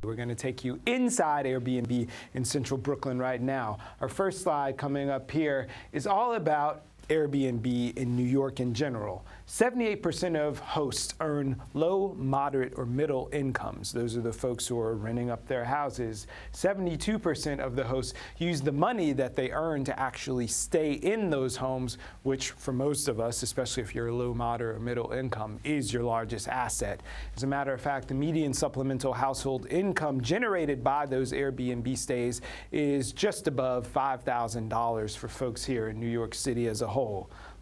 We're going to take you inside Airbnb in central Brooklyn right now. Our first slide coming up here is all about Airbnb in New York in general. 78% of hosts earn low, moderate, or middle incomes. Those are the folks who are renting up their houses. 72% of the hosts use the money that they earn to actually stay in those homes, which for most of us, especially if you're a low, moderate, or middle income, is your largest asset. As a matter of fact, the median supplemental household income generated by those Airbnb stays is just above $5,000 for folks here in New York City as a whole.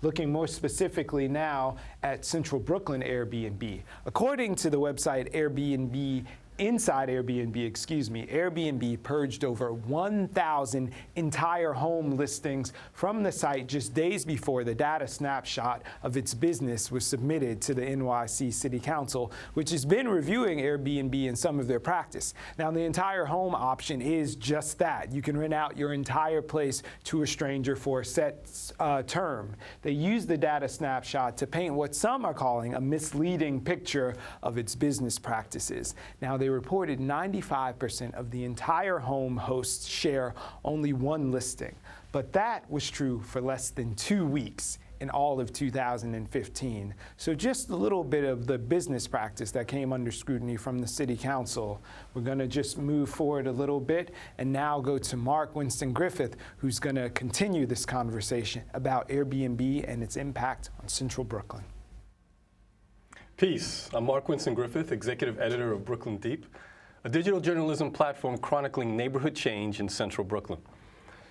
Looking more specifically now at Central Brooklyn Airbnb. According to the website Airbnb Airbnb purged over 1,000 entire home listings from the site just days before the data snapshot of its business was submitted to the NYC City Council, which has been reviewing Airbnb and some of their practice. Now, the entire home option is just that. You can rent out your entire place to a stranger for a set term. They use the data snapshot to paint what some are calling a misleading picture of its business practices. Now, they reported 95% of the entire home hosts share only one listing, but that was true for less than 2 weeks in all of 2015. So just a little bit of the business practice that came under scrutiny from the City Council. We're going to just move forward a little bit and now go to Winston Griffith, who's going to continue this conversation about Airbnb and its impact on Central Brooklyn. Peace. I'm Winston Griffith, executive editor of Brooklyn Deep, a digital journalism platform chronicling neighborhood change in central Brooklyn.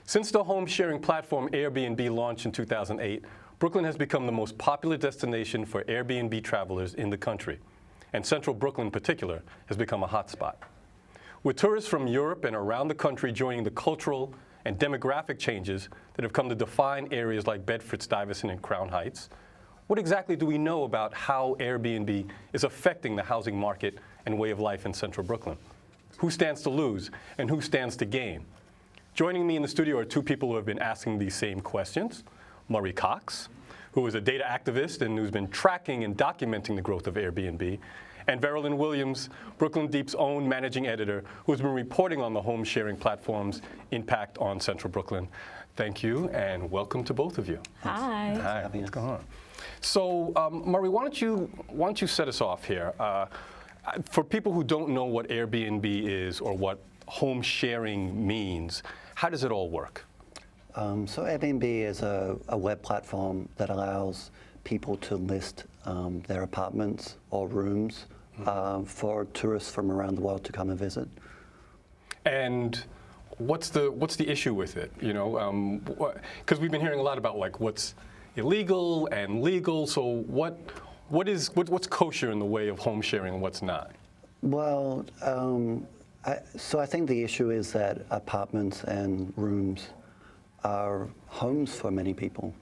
Since the home-sharing platform Airbnb launched in 2008, Brooklyn has become the most popular destination for Airbnb travelers in the country, and central Brooklyn in particular has become a hotspot. With tourists from Europe and around the country joining the cultural and demographic changes that have come to define areas like Bedford-Stuyvesant and Crown Heights, what exactly do we know about how Airbnb is affecting the housing market and way of life in central Brooklyn? Who stands to lose and who stands to gain? Joining me in the studio are two people who have been asking these same questions. Murray Cox, who is a data activist and who's been tracking and documenting the growth of Airbnb, and Veralyn Williams, Brooklyn Deep's own managing editor, who's been reporting on the home-sharing platform's impact on central Brooklyn. Thank you, and welcome to both of you. Hi. Hi, what's going on? So, Murray, why don't you set us off here? For people who don't know what Airbnb is or what home sharing means, how does it all work? So Airbnb is a web platform that allows people to list their apartments or rooms for tourists from around the world to come and visit. And what's the issue with it? You know, because we've been hearing a lot about like what's illegal and legal. So what's kosher in the way of home sharing and what's not? Well, so I think the issue is that apartments and rooms are homes for many people,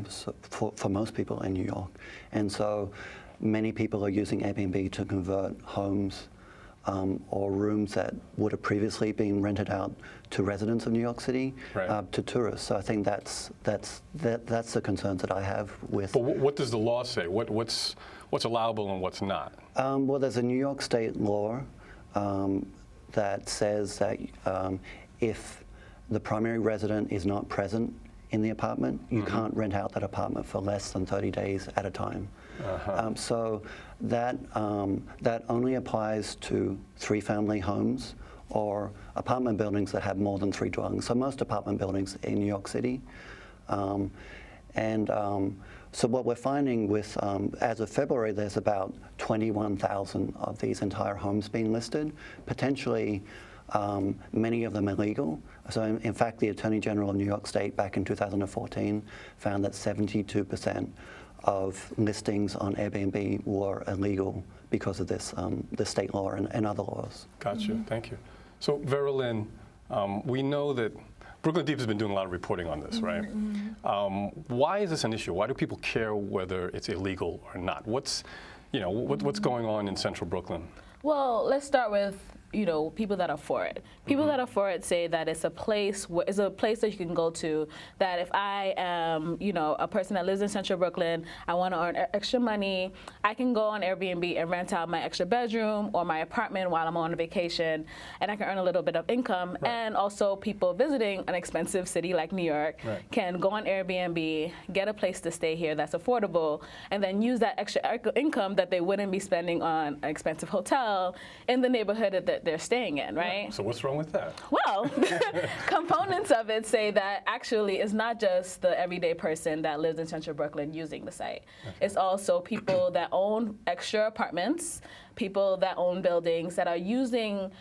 so for most people in New York. And so many people are using Airbnb to convert homes or rooms that would have previously been rented out to residents of New York City to tourists. So I think that's the concerns that I have with. But what does the law say? What's allowable and what's not? Well, there's a New York State law that says that if the primary resident is not present in the apartment, you can't rent out that apartment for less than 30 days at a time. So that only applies to three-family homes or apartment buildings that have more than 3 dwellings. So most apartment buildings in New York City. So what we're finding with, as of February, there's about 21,000 of these entire homes being listed, potentially many of them illegal. So in fact, the Attorney General of New York State back in 2014 found that 72% of listings on Airbnb were illegal because of this, the state law and other laws. Gotcha, thank you. So Veralyn, we know that Brooklyn Deep has been doing a lot of reporting on this, right? Why is this an issue? Why do people care whether it's illegal or not? What's going on in central Brooklyn? Well, let's start with, people that are for it. People that are for it say that it's a place that you can go to, that if I am, a person that lives in Central Brooklyn, I want to earn extra money, I can go on Airbnb and rent out my extra bedroom or my apartment while I'm on a vacation, and I can earn a little bit of income. Right. And also people visiting an expensive city like New York can go on Airbnb, get a place to stay here that's affordable, and then use that extra income that they wouldn't be spending on an expensive hotel in the neighborhood that they're staying in, right? So what's wrong with that? Well, components of it say that actually it's not just the everyday person that lives in Central Brooklyn using the site. Okay. It's also people that own extra apartments, people that own buildings that are using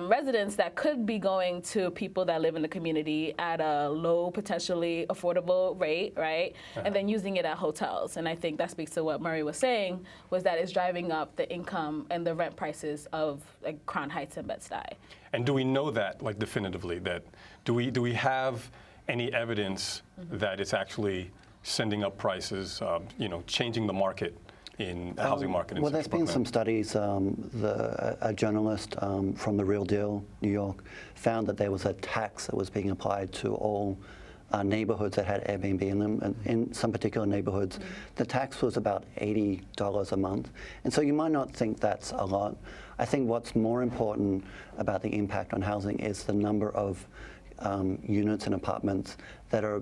residents that could be going to people that live in the community at a low, potentially affordable rate, right? And then using it at hotels. And I think that speaks to what Murray was saying, was that it's driving up the income and the rent prices of Crown Heights and Bed-Stuy. And do we know that, definitively? That do we have any evidence that it's actually sending up prices, changing the market? In the housing market in Well, there's Central been some studies. A journalist from The Real Deal, New York, found that there was a tax that was being applied to all neighborhoods that had Airbnb in them. And in some particular neighborhoods, the tax was about $80 a month. And so you might not think that's a lot. I think what's more important about the impact on housing is the number of units and apartments that are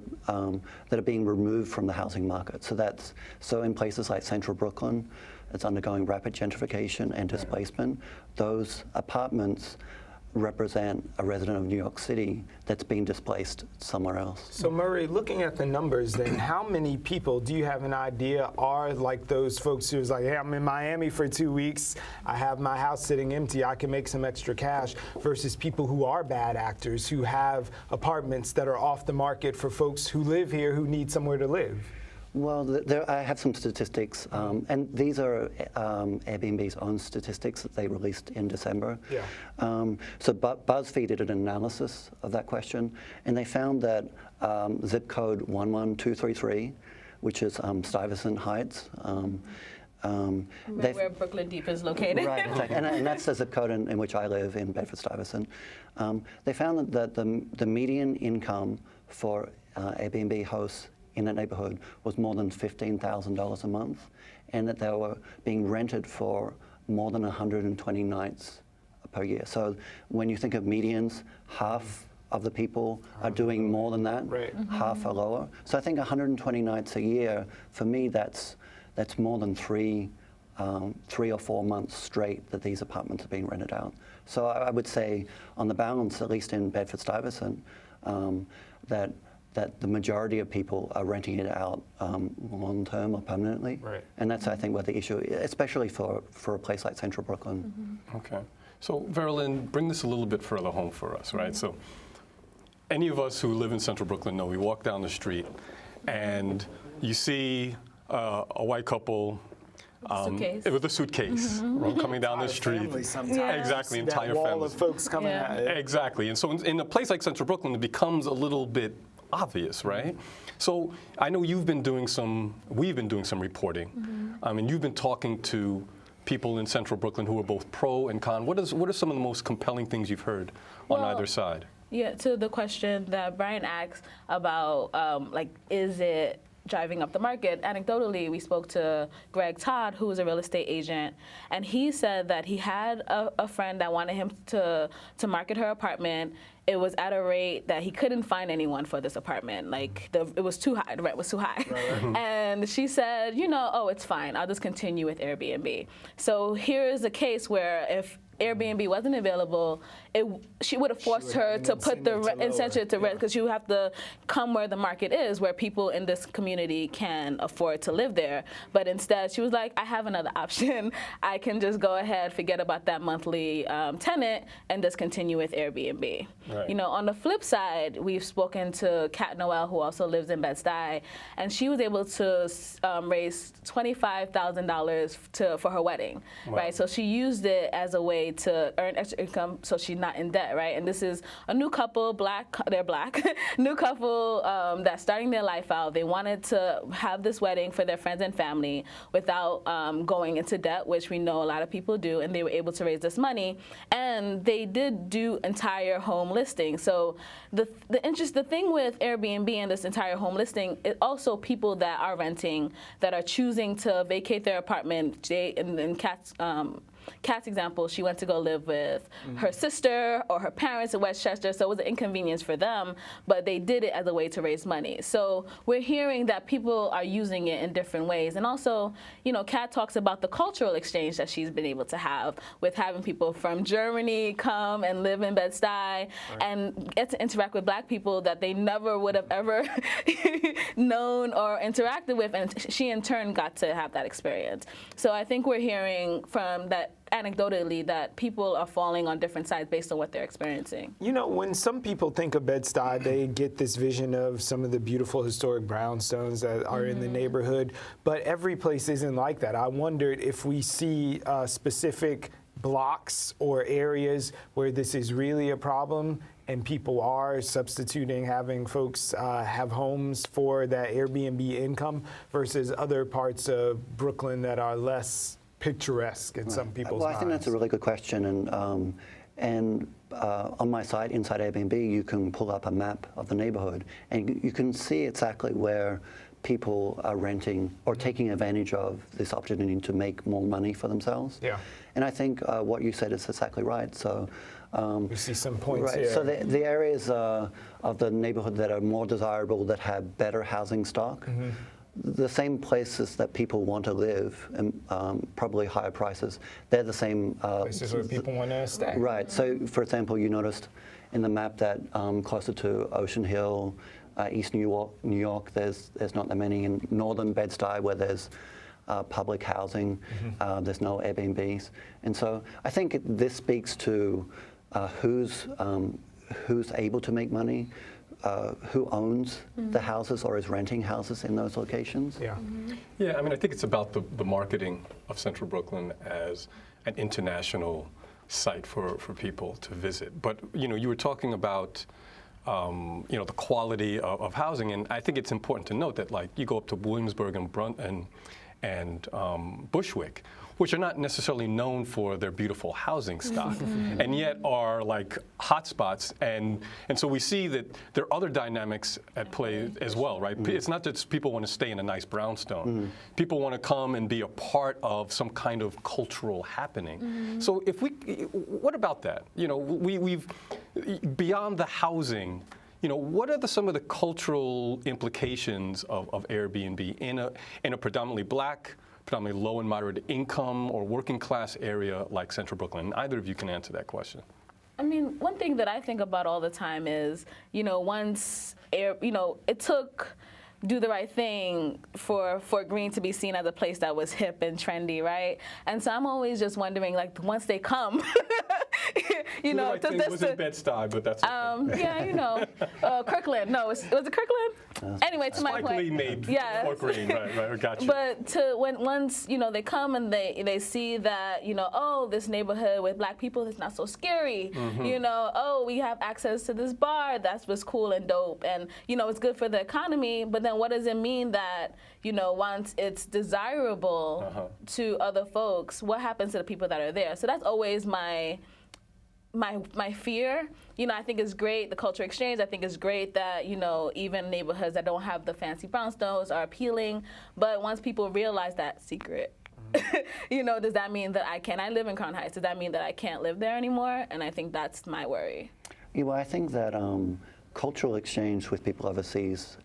being removed from the housing market. So in places like Central Brooklyn, it's undergoing rapid gentrification and displacement. Those apartments represent a resident of New York City that's being displaced somewhere else. So Murray, looking at the numbers then, how many people, do you have an idea, are like those folks who's like, hey, I'm in Miami for 2 weeks, I have my house sitting empty, I can make some extra cash, versus people who are bad actors, who have apartments that are off the market for folks who live here who need somewhere to live? Well, I have some statistics, and these are Airbnb's own statistics that they released in December. Yeah. So BuzzFeed did an analysis of that question, and they found that zip code 11233, which is Stuyvesant Heights. Where Brooklyn Deep is located. Right, exactly. And that's the zip code in which I live, in Bedford-Stuyvesant. They found that the median income for Airbnb hosts in that neighborhood was more than $15,000 a month, and that they were being rented for more than 120 nights per year. So when you think of medians, half of the people are doing more than that, right. Half are lower. So I think 120 nights a year, for me, that's more than 3 or 4 months straight that these apartments are being rented out. So I would say, on the balance, at least in Bedford-Stuyvesant, that the majority of people are renting it out long-term or permanently. Right. And that's, I think, what the issue is, especially for a place like Central Brooklyn. Okay. So, Veralyn, bring this a little bit further home for us, right? So, any of us who live in Central Brooklyn know we walk down the street and you see a white couple with a suitcase coming down the street. Exactly, entire that wall families. of folks coming at it. Exactly. And so in a place like Central Brooklyn, it becomes a little bit obvious, right? So I know we've been doing some reporting. And you've been talking to people in Central Brooklyn who are both pro and con. What are some of the most compelling things you've heard on either side? Yeah, to the question that Brian asked about, is it driving up the market? Anecdotally, we spoke to Greg Todd, who is a real estate agent, and he said that he had a friend that wanted him to market her apartment. It was at a rate that he couldn't find anyone for this apartment. It was too high. The rent was too high. Right. And she said, it's fine. I'll just continue with Airbnb. So here is a case where if Airbnb wasn't available, she would have forced her to put the incentive to rent, because you have to come where the market is, where people in this community can afford to live there. But instead, she was like, I have another option. I can just go ahead, forget about that monthly tenant, and just continue with Airbnb. Right. On the flip side, we've spoken to Kat Noel, who also lives in Bed-Stuy, and she was able to raise $25,000 for her wedding. Wow. Right? So she used it as a way way to earn extra income so she's not in debt, right? And this is a new couple, they're black, new couple that's starting their life out. They wanted to have this wedding for their friends and family without going into debt, which we know a lot of people do, and they were able to raise this money. And they did do entire home listing. So the thing with Airbnb and this entire home listing is also people that are renting, that are choosing to vacate their apartment. In Kat's example, she went to go live with her sister or her parents in Westchester, so it was an inconvenience for them, but they did it as a way to raise money. So we're hearing that people are using it in different ways. And also, Kat talks about the cultural exchange that she's been able to have with having people from Germany come and live in Bed-Stuy and get to interact with black people that they never would have ever known or interacted with, and she in turn got to have that experience. So I think we're hearing from that anecdotally that people are falling on different sides based on what they're experiencing. When some people think of Bed-Stuy, they get this vision of some of the beautiful historic brownstones that are in the neighborhood, but every place isn't like that. I wondered if we see specific blocks or areas where this is really a problem and people are substituting having folks have homes for that Airbnb income versus other parts of Brooklyn that are less picturesque in some people's minds. Well, I think that's a really good question, and on my site, Inside Airbnb, you can pull up a map of the neighborhood, and you can see exactly where people are renting or taking advantage of this opportunity to make more money for themselves. Yeah. And I think what you said is exactly right. So we see some points here. So the areas of the neighborhood that are more desirable, that have better housing stock, the same places that people want to live, and probably higher prices, they're the same places where people want to stay. Right. So, for example, you noticed in the map that closer to Ocean Hill, East New York, there's not that many. In northern Bed-Stuy, where there's public housing, there's no Airbnbs, and so I think this speaks to who's able to make money. Who owns the houses or is renting houses in those locations? Yeah. Yeah, I mean, I think it's about the marketing of Central Brooklyn as an international site for people to visit. But, you were talking about, the quality of housing, and I think it's important to note that, like, you go up to Williamsburg and Bushwick, which are not necessarily known for their beautiful housing stock, and yet are like hotspots. And so we see that there are other dynamics at play as well, right? It's not just people want to stay in a nice brownstone. People want to come and be a part of some kind of cultural happening. So what about that? We've beyond the housing, what are some of the cultural implications of Airbnb in a predominantly black, predominantly low and moderate income or working class area like Central Brooklyn? Either of you can answer that question. I mean, one thing that I think about all the time is, it took Do the Right Thing for Fort Greene to be seen as a place that was hip and trendy, right? And so I'm always just wondering, like, once they come, Do the Right Thing was in Bed-Stuy, but that's okay. Kirkland. No, was it Kirkland? Anyway, to my Spike point. Lee made Yeah. Fort Greene, right, gotcha. But once they come and they see that this neighborhood with black people is not so scary. We have access to this bar that's was cool and dope, and it's good for the economy. But then what does it mean that once it's desirable to other folks, what happens to the people that are there? So that's always my fear. I think it's great, the culture exchange. I think it's great that, even neighborhoods that don't have the fancy brownstones are appealing. But once people realize that secret, does that mean that I live in Crown Heights? Does that mean that I can't live there anymore? And I think that's my worry. Yeah, well, I think that cultural exchange with people overseas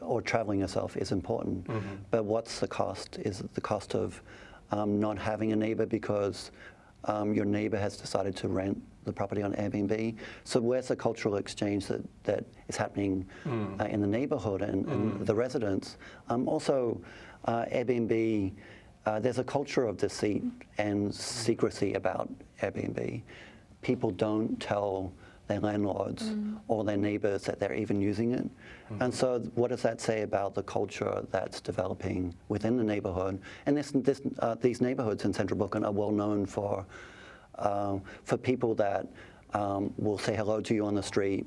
or traveling yourself is important. But what's the cost? Is it the cost of not having a neighbor because your neighbor has decided to rent the property on Airbnb? So where's the cultural exchange that is happening in the neighborhood and the residents? Also, Airbnb, there's a culture of deceit and secrecy about Airbnb. People don't tell their landlords or their neighbors that they're even using it. And so what does that say about the culture that's developing within the neighborhood? And these neighborhoods in Central Brooklyn are well known for for people that will say hello to you on the street.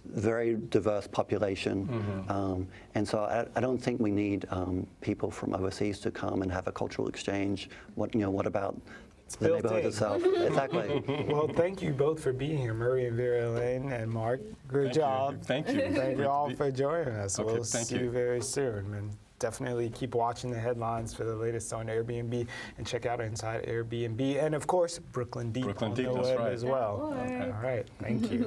Very diverse population, and so I don't think we need people from overseas to come and have a cultural exchange. What about the built neighborhood in. itself? Exactly. Well, thank you both for being here, Murray and Veralyn and Mark. Good job. Thank you. Thank you all for joining us. Okay, We'll thank see you. you very soon. And definitely keep watching the headlines for the latest on Airbnb and check out Inside Airbnb. And of course, Brooklyn Deep Brooklyn on Deep, the that's web right. as well. Okay. All right. Thank you.